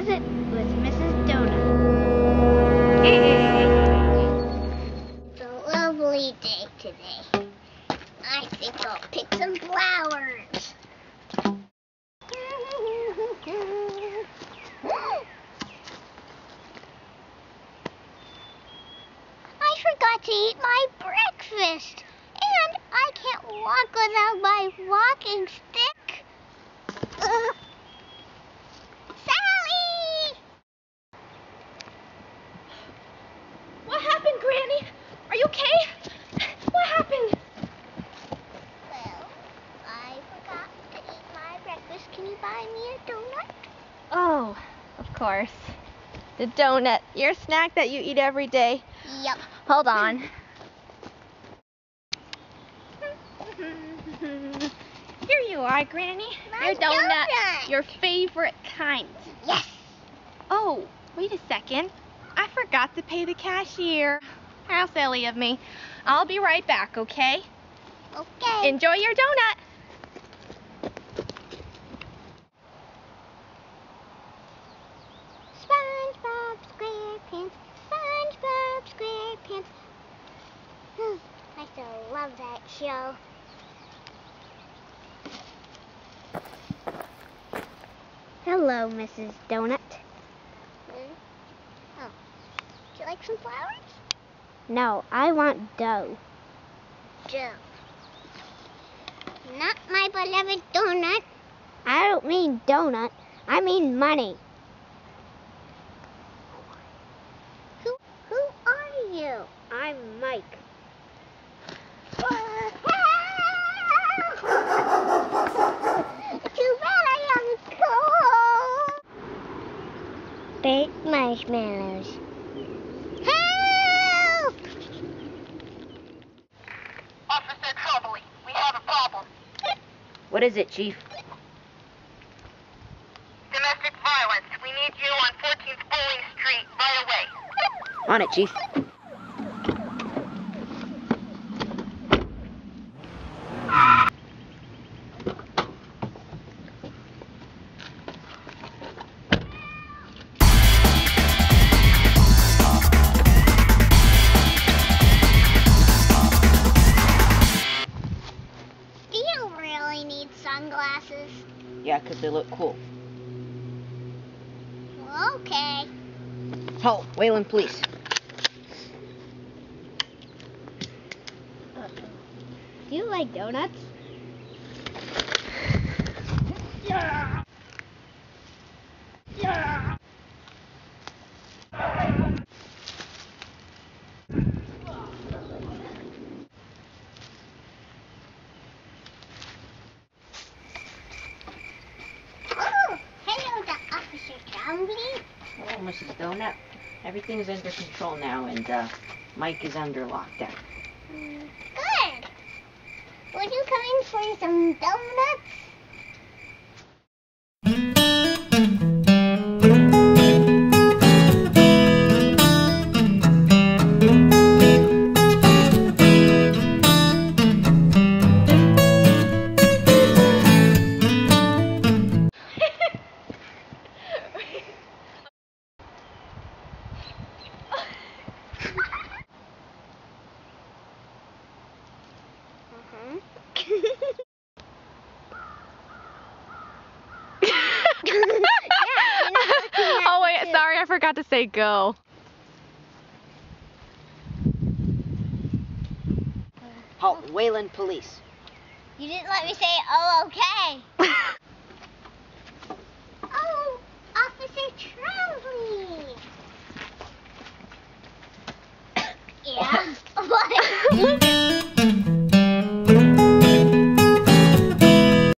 visit with Mrs. Donut. It's a lovely day today. I think I'll pick some flowers. I forgot to eat my breakfast. And I can't walk without my walking stick. Sally! What happened, Granny? Are you okay? What happened? Well, I forgot to eat my breakfast. Can you buy me a donut? Oh, of course. The donut, your snack that you eat every day. Yep. Hold on. Here you are, Granny. My Your donut. donut. Your favorite kind. Yes. Oh, wait a second. I forgot to pay the cashier. How silly of me. I'll be right back, okay? Okay. Enjoy your donut. SpongeBob SquarePants, SpongeBob SquarePants. I still love that show. Hello, Mrs. Donut. Oh, would you like some flowers? No, I want dough. Joe. Not my beloved donut. I don't mean donut. I mean money. Who are you? I'm Mike. Too bad I am cold. Baked marshmallows. Help! Officer Troubley, we have a problem. What is it, Chief? Domestic violence. We need you on 14th Bowling Street right away. On it, Chief. Do you really need sunglasses? Yeah, 'cause they look cool. Okay. Halt, Wayland Police. Do you like donuts? Oh, hello, Officer Trombley. Oh, Mrs. Donut. Everything's under control now, and Mike is under lockdown. Good. Would you come in for some donuts? Oh, wait, sorry, I forgot to say go. Halt, Wayland Police. You didn't let me say, oh,